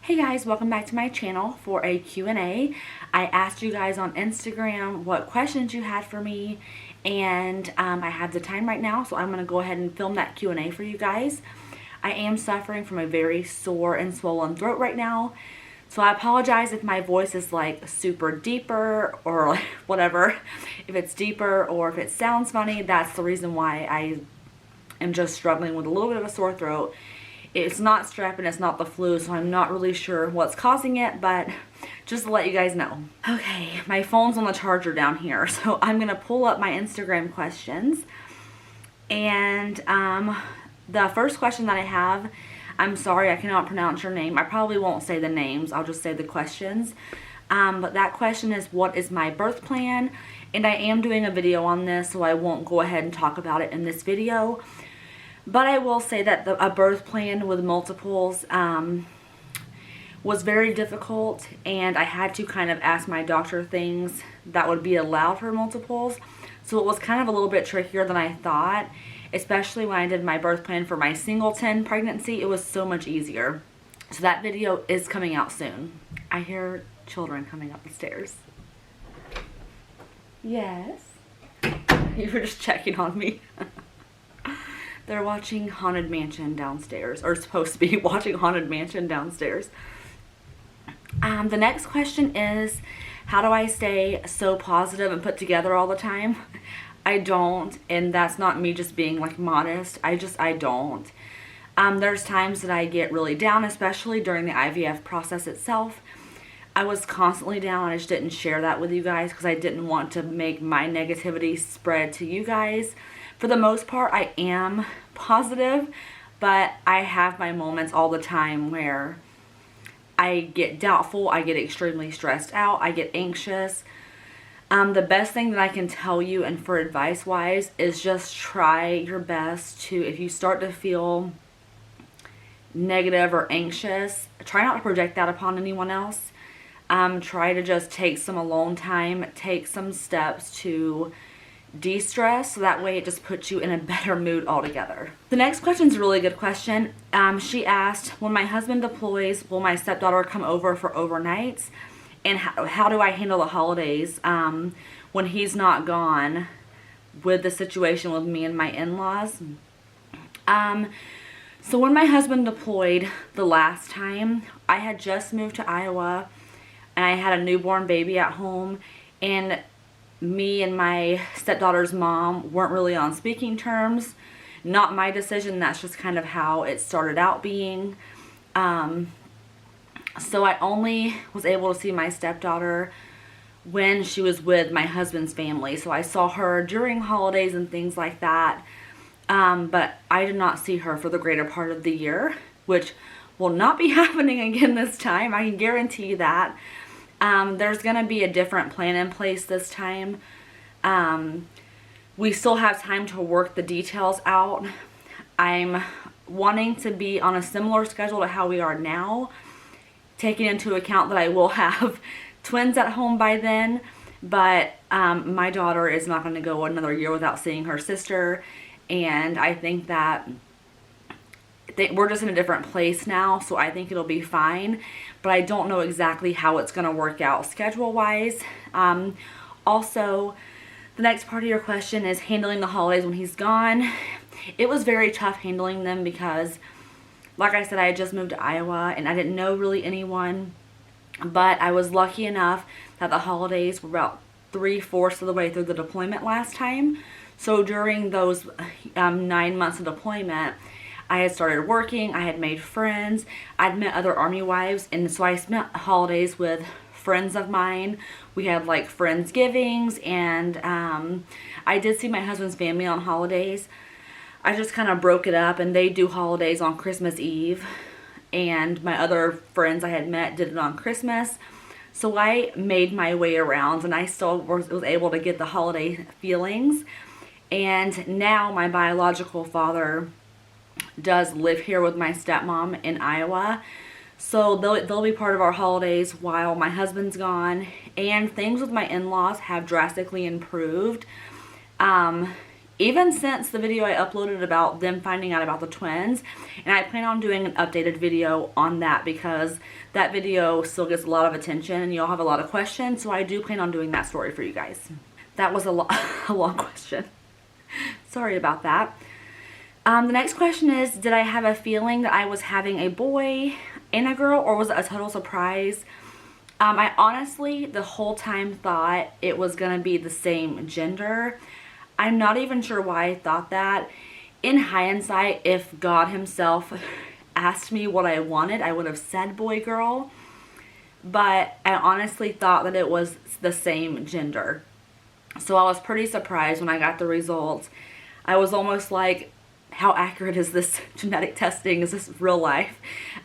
Hey guys, welcome back to my channel for a Q&A. I asked you guys on Instagram what questions you had for me, and I have the time right now, so I'm going to go ahead and film that Q&A for you guys. I am suffering from a very sore and swollen throat right now, so I apologize if my voice is like super deeper or like whatever. If it's deeper or if it sounds funny, that's the reason why I am just struggling with a little bit of a sore throat. It's not strep and it's not the flu, so I'm not really sure what's causing it, but just to let you guys know. Okay, my phone's on the charger down here, so I'm going to pull up my Instagram questions. And the first question that I have, I'm sorry I cannot pronounce your name. I probably won't say the names, I'll just say the questions. But that question is, what is my birth plan? And I am doing a video on this, so I won't go ahead and talk about it in this video. But I will say that a birth plan with multiples was very difficult, and I had to kind of ask my doctor things that would be allowed for multiples. So it was kind of a little bit trickier than I thought, especially when I did my birth plan for my singleton pregnancy. It was so much easier. So that video is coming out soon. I hear children coming up the stairs. Yes? You were just checking on me. They're watching Haunted Mansion downstairs, or supposed to be watching Haunted Mansion downstairs. The next question is, how do I stay so positive and put together all the time? I don't, and that's not me just being like modest. I don't. There's times that I get really down, especially during the IVF process itself. I was constantly down. I just didn't share that with you guys because I didn't want to make my negativity spread to you guys. For the most part, I am positive, but I have my moments all the time where I get doubtful, I get extremely stressed out, I get anxious. The best thing that I can tell you, and for advice-wise, is just try your best to, if you start to feel negative or anxious, try not to project that upon anyone else. Try to just take some alone time, take some steps to de-stress, so that way it just puts you in a better mood altogether. The next question is a really good question. She asked, when my husband deploys, will my stepdaughter come over for overnights? And how do I handle the holidays when he's not gone with the situation with me and my in-laws? So when my husband deployed the last time, I had just moved to Iowa and I had a newborn baby at home, and me and my stepdaughter's mom weren't really on speaking terms. Not my decision, that's just kind of how it started out being. So I only was able to see my stepdaughter when she was with my husband's family. So I saw her during holidays and things like that. But I did not see her for the greater part of the year, which will not be happening again this time. I can guarantee you that. There's going to be a different plan in place this time. We still have time to work the details out. I'm wanting to be on a similar schedule to how we are now, taking into account that I will have twins at home by then, but my daughter is not going to go another year without seeing her sister, and I think that we're just in a different place now, so I think it'll be fine, but I don't know exactly how it's going to work out schedule-wise. Also, the next part of your question is handling the holidays when he's gone. It was very tough handling them because, like I said, I had just moved to Iowa and I didn't know really anyone, but I was lucky enough that the holidays were about 3/4 of the way through the deployment last time. So during those 9 months of deployment, I had started working, I had made friends, I'd met other Army wives, and so I spent holidays with friends of mine. We had like Friendsgivings, and I did see my husband's family on holidays. I just kind of broke it up, and they do holidays on Christmas Eve, and my other friends I had met did it on Christmas. So I made my way around, and I still was able to get the holiday feelings. And now my biological father does live here with my stepmom in Iowa, so they'll be part of our holidays while my husband's gone, and things with my in-laws have drastically improved. even since the video I uploaded about them finding out about the twins. And I plan on doing an updated video on that because that video still gets a lot of attention and y'all have a lot of questions. So I do plan on doing that story for you guys. That was a long question. Sorry about that. The next question is, did I have a feeling that I was having a boy and a girl, or was it a total surprise? I honestly, the whole time, thought it was going to be the same gender. I'm not even sure why I thought that. In hindsight, if God himself asked me what I wanted, I would have said boy, girl. But I honestly thought that it was the same gender. So I was pretty surprised when I got the results. I was almost like, how accurate is this genetic testing? Is this real life?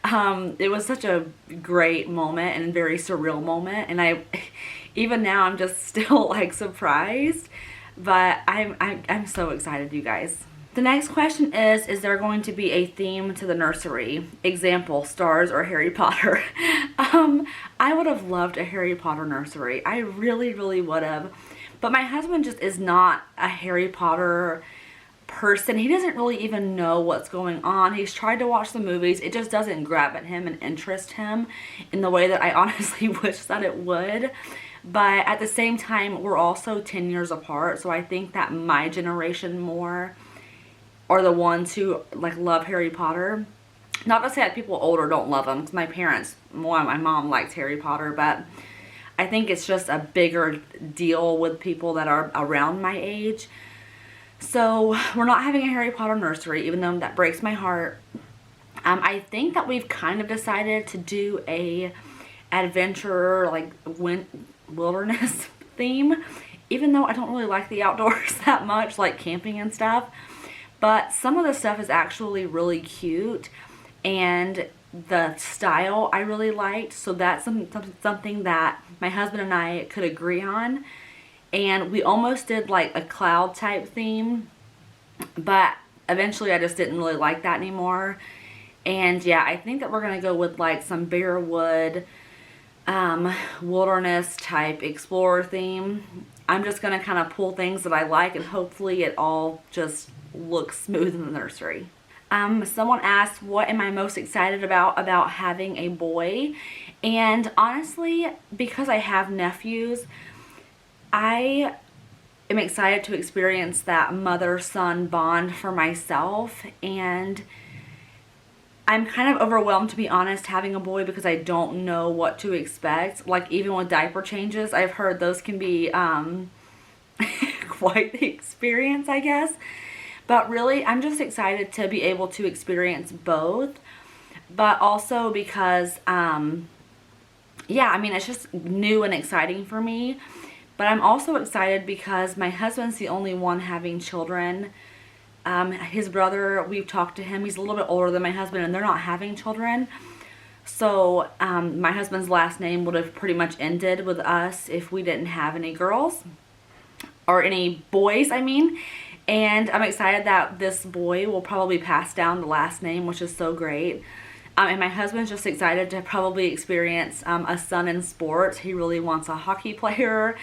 It was such a great moment and very surreal moment. And even now, I'm just still like surprised. But I'm so excited, you guys. The next question is there going to be a theme to the nursery? Example, stars or Harry Potter? I would have loved a Harry Potter nursery. I really, really would have. But my husband just is not a Harry Potter person. He doesn't really even know what's going on. He's tried to watch the movies. It just doesn't grab at him and interest him in the way that I honestly wish that it would. But at the same time, we're also 10 years apart. So I think that my generation more are the ones who like love Harry Potter. Not to say that people older don't love them, because my parents, my mom likes Harry Potter, but I think it's just a bigger deal with people that are around my age. So we're not having a Harry Potter nursery, even though that breaks my heart. I think that we've kind of decided to do a adventure, like wilderness theme, even though I don't really like the outdoors that much, like camping and stuff. But some of the stuff is actually really cute, and the style I really liked. So that's something that my husband and I could agree on. And we almost did like a cloud type theme, but eventually I just didn't really like that anymore. And yeah, I think that we're going to go with like some bare wood, wilderness type explorer theme. I'm just going to kind of pull things that I like, and hopefully it all just looks smooth in the nursery. Someone asked, what am I most excited about having a boy? And honestly, because I have nephews, I am excited to experience that mother-son bond for myself. And I'm kind of overwhelmed, to be honest, having a boy, because I don't know what to expect. Like, even with diaper changes, I've heard those can be quite the experience, I guess. But really, I'm just excited to be able to experience both. But also because, yeah, I mean, it's just new and exciting for me. But I'm also excited because my husband's the only one having children. His brother, we've talked to him. He's a little bit older than my husband, and they're not having children. So my husband's last name would have pretty much ended with us if we didn't have any girls. Or any boys, I mean. And I'm excited that this boy will probably pass down the last name, which is so great. And my husband's just excited to probably experience a son in sports. He really wants a hockey player.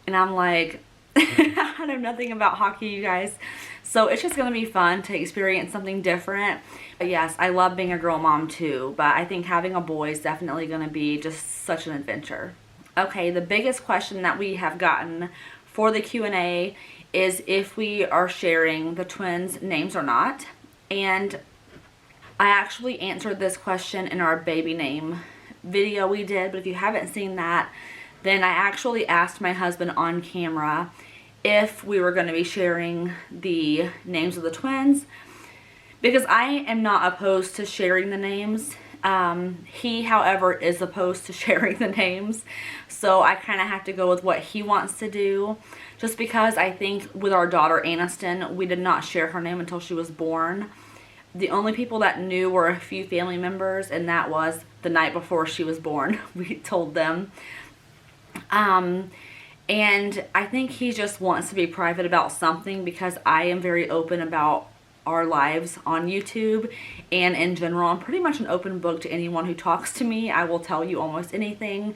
And I'm like, I know nothing about hockey, you guys. So it's just going to be fun to experience something different. But yes, I love being a girl mom too. But I think having a boy is definitely going to be just such an adventure. Okay, the biggest question that we have gotten for the Q&A is if we are sharing the twins' names or not. And I actually answered this question in our baby name video we did, but if you haven't seen that, then I actually asked my husband on camera if we were going to be sharing the names of the twins, because I am not opposed to sharing the names. He, however, is opposed to sharing the names, so I kind of have to go with what he wants to do, just because I think with our daughter Aniston, we did not share her name until she was born. The only people that knew were a few family members, and that was the night before she was born. We told them. And I think he just wants to be private about something, because I am very open about our lives on YouTube and in general. I'm pretty much an open book to anyone who talks to me. I will tell you almost anything.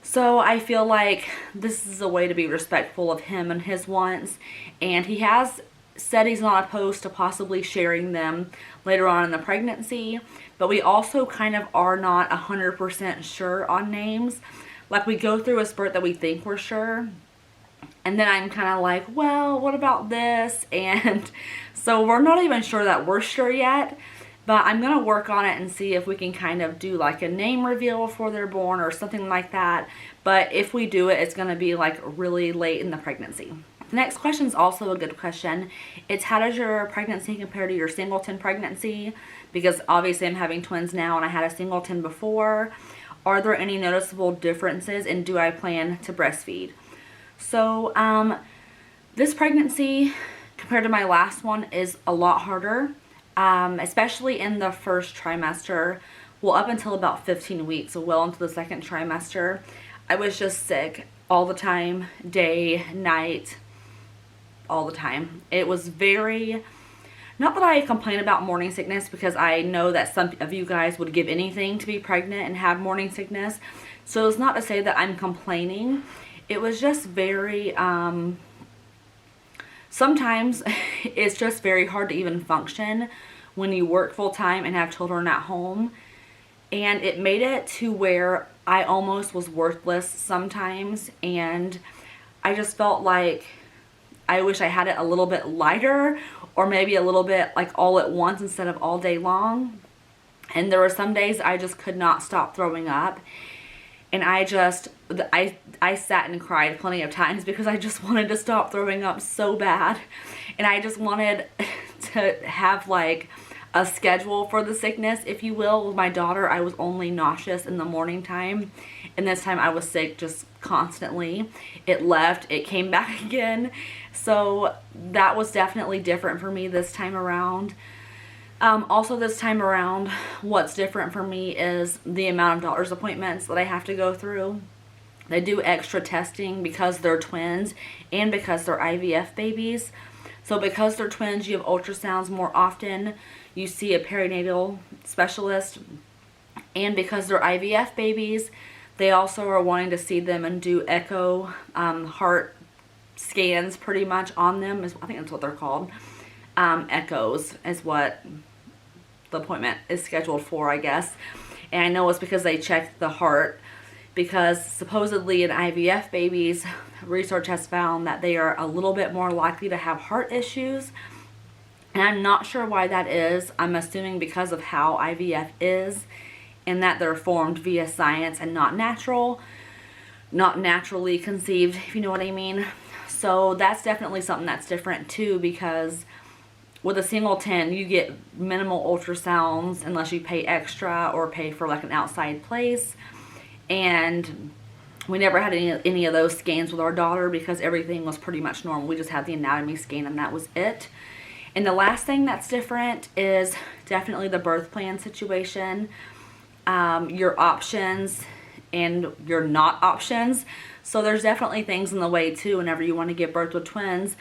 So I feel like this is a way to be respectful of him and his wants, and he has said he's not opposed to possibly sharing them later on in the pregnancy, but we also kind of are not 100% sure on names. Like, we go through a spurt that we think we're sure, and then I'm kind of like, well, what about this? And so we're not even sure that we're sure yet, but I'm going to work on it and see if we can kind of do like a name reveal before they're born or something like that. But if we do it, it's going to be like really late in the pregnancy. The next question is also a good question. It's, how does your pregnancy compare to your singleton pregnancy? Because obviously I'm having twins now and I had a singleton before. Are there any noticeable differences, and do I plan to breastfeed? So this pregnancy compared to my last one is a lot harder, especially in the first trimester. Well, up until about 15 weeks, so well into the second trimester, I was just sick all the time, day, night, all the time. It was very, not that I complain about morning sickness, because I know that some of you guys would give anything to be pregnant and have morning sickness. So it's not to say that I'm complaining. It was just very, sometimes it's just very hard to even function when you work full time and have children at home. And it made it to where I almost was worthless sometimes. And I just felt like I wish I had it a little bit lighter, or maybe a little bit like all at once instead of all day long. And there were some days I just could not stop throwing up. And I sat and cried plenty of times because I just wanted to stop throwing up so bad. And I just wanted to have like a schedule for the sickness, if you will. With my daughter, I was only nauseous in the morning time. And this time I was sick just constantly. It left, it came back again. So that was definitely different for me this time around. Also this time around, what's different for me is the amount of doctor's appointments that I have to go through. They do extra testing because they're twins and because they're IVF babies. So because they're twins, you have ultrasounds more often. You see a perinatal specialist. And because they're IVF babies, they also are wanting to see them and do echo, heart scans pretty much on them. I think that's what they're called. Echoes is what the appointment is scheduled for, I guess. And I know it's because they check the heart, because supposedly in IVF babies, research has found that they are a little bit more likely to have heart issues. And I'm not sure why that is. I'm assuming because of how IVF is, and that they're formed via science and not natural, not naturally conceived, if you know what I mean. So that's definitely something that's different too, because with a singleton, you get minimal ultrasounds unless you pay extra or pay for like an outside place. And we never had any of those scans with our daughter because everything was pretty much normal. We just had the anatomy scan and that was it. And the last thing that's different is definitely the birth plan situation. Your options and your not options. So there's definitely things in the way too whenever you want to give birth with twins.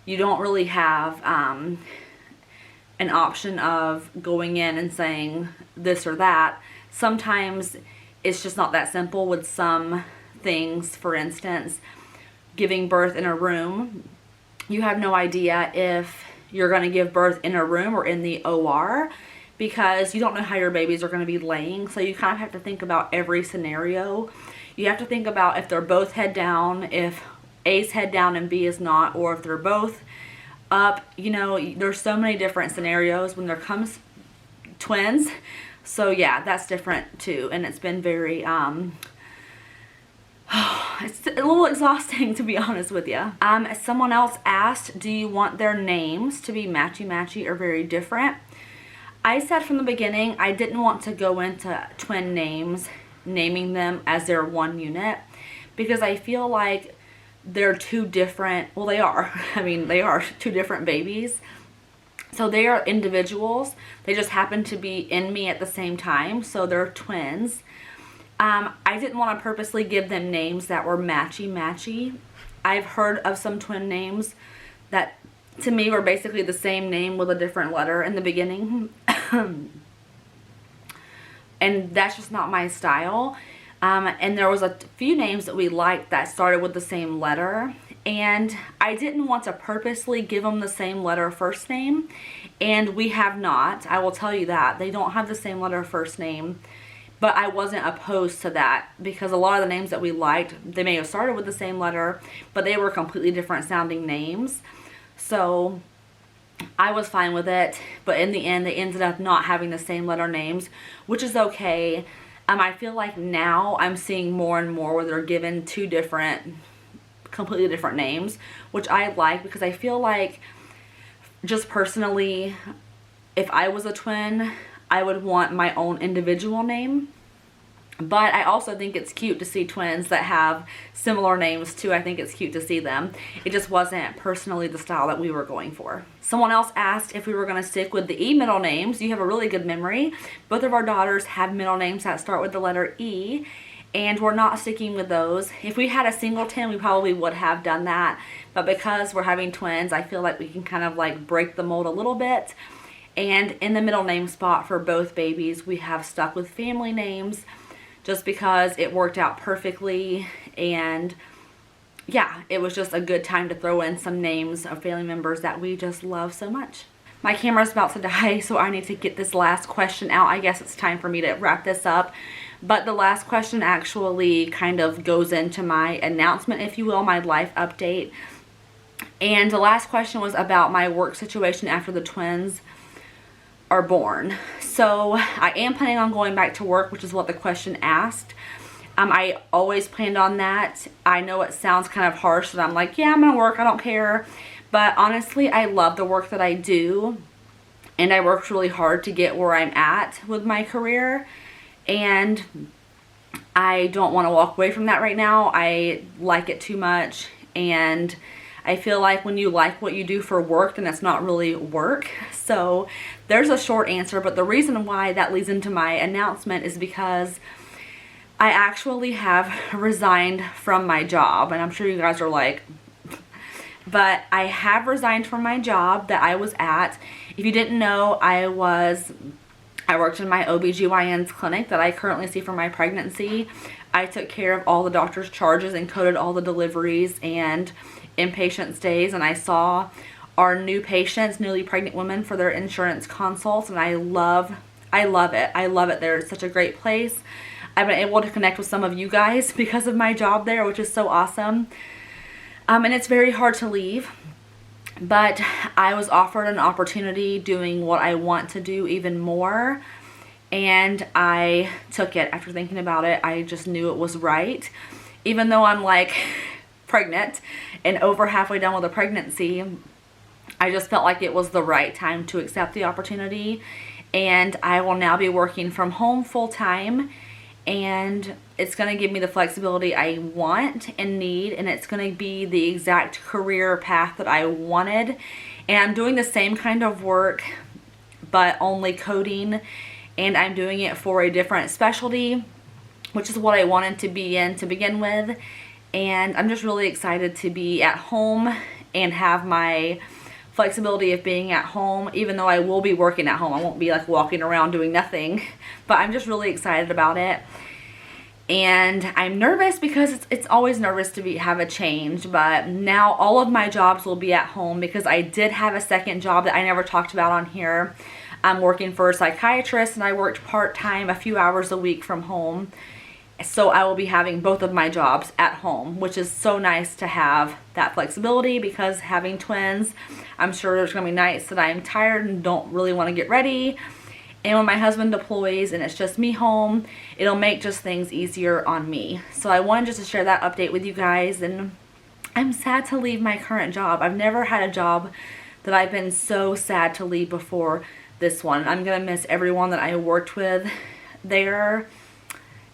You don't really have an option of going in and saying this or that. Sometimes it's just not that simple with some things. For instance, giving birth in a room. You have no idea if you're going to give birth in a room or in the OR, because you don't know how your babies are going to be laying. So you kind of have to think about every scenario. You have to think about if they're both head down, if A's head down and B is not, or if they're both up. You know, there's so many different scenarios when there comes twins. So yeah, that's different too. And it's been very, it's a little exhausting, to be honest with you. Someone else asked, do you want their names to be matchy-matchy or very different? I said from the beginning I didn't want to go into twin names, naming them as their one unit, because I feel like they're two different, well they are, I mean they are two different babies. So they are individuals, they just happen to be in me at the same time, so they're twins. I didn't want to purposely give them names that were matchy-matchy. I've heard of some twin names that to me were basically the same name with a different letter in the beginning. And that's just not my style. And there was a few names that we liked that started with the same letter. And I didn't want to purposely give them the same letter first name. And we have not. I will tell you that. They don't have the same letter first name. But I wasn't opposed to that because a lot of the names that we liked, they may have started with the same letter, but they were completely different sounding names. So I was fine with it. But in the end, they ended up not having the same letter names, which is okay. I feel like now I'm seeing more and more where they're given two completely different names, which I like because I feel like, just personally, if I was a twin, I would want my own individual name. But I also think it's cute to see twins that have similar names too. I think it's cute to see them. It just wasn't personally the style that we were going for. Someone else asked if we were going to stick with the E middle names. You have a really good memory. Both of our daughters have middle names that start with the letter E, and we're not sticking with those. If we had a singleton, we probably would have done that. But because we're having twins, I feel like we can kind of like break the mold a little bit. And in the middle name spot for both babies, we have stuck with family names just because it worked out perfectly. And yeah, it was just a good time to throw in some names of family members that we just love so much. My camera's about to die, so I need to get this last question out. I guess it's time for me to wrap this up. But the last question actually kind of goes into my announcement, if you will, my life update. And the last question was about my work situation after the twins are born. So I am planning on going back to work, which is what the question asked. I always planned on that. I know it sounds kind of harsh that I'm like, yeah, I'm gonna work, I don't care. But honestly, I love the work that I do. And I worked really hard to get where I'm at with my career. And I don't want to walk away from that right now. I like it too much. And I feel like when you like what you do for work, then it's not really work. So there's a short answer, but the reason why that leads into my announcement is because I actually have resigned from my job. And I'm sure you guys are like, but I have resigned from my job that I was at. If you didn't know, I worked in my OBGYN's clinic that I currently see for my pregnancy. I took care of all the doctor's charges and coded all the deliveries and inpatient stays, and I saw our new patients, newly pregnant women, for their insurance consults, and I love it. I love it there. It's such a great place. I've been able to connect with some of you guys because of my job there, which is so awesome. And it's very hard to leave, but I was offered an opportunity doing what I want to do even more, and I took it. After thinking about it, I just knew it was right. Even though I'm like pregnant and over halfway done with a pregnancy, I just felt like it was the right time to accept the opportunity. And I will now be working from home full time, and it's going to give me the flexibility I want and need, and it's going to be the exact career path that I wanted. And I'm doing the same kind of work, but only coding, and I'm doing it for a different specialty, which is what I wanted to be in to begin with. And I'm just really excited to be at home and have my flexibility of being at home, even though I will be working at home. I won't be like walking around doing nothing, but I'm just really excited about it. And I'm nervous because it's always nervous to have a change, but now all of my jobs will be at home because I did have a second job that I never talked about on here. I'm working for a psychiatrist, and I worked part-time a few hours a week from home. So I will be having both of my jobs at home, which is so nice to have that flexibility, because having twins, I'm sure there's going to be nights that I'm tired and don't really want to get ready. And when my husband deploys and it's just me home, it'll make just things easier on me. So I wanted just to share that update with you guys. And I'm sad to leave my current job. I've never had a job that I've been so sad to leave before this one. I'm going to miss everyone that I worked with there.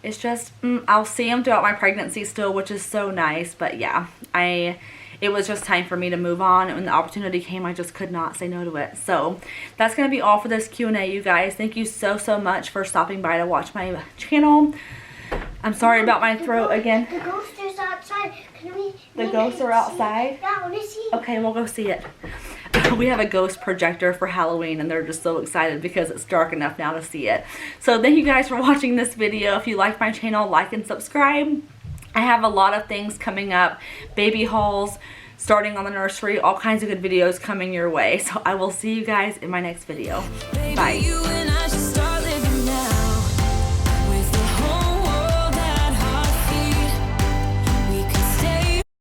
It's just, I'll see them throughout my pregnancy still, which is so nice. But yeah, it was just time for me to move on. And when the opportunity came, I just could not say no to it. So that's going to be all for this Q&A, you guys. Thank you so much for stopping by to watch my channel. I'm sorry about my throat again. The ghost is outside. The ghosts are outside? Yeah, I want to see. Okay, we'll go see it. we have a ghost projector for Halloween, and they're just so excited because it's dark enough now to see it. So thank you guys for watching this video. If you like my channel, like and subscribe. I have a lot of things coming up, baby hauls, starting on the nursery, all kinds of good videos coming your way. So I will see you guys in my next video. Bye.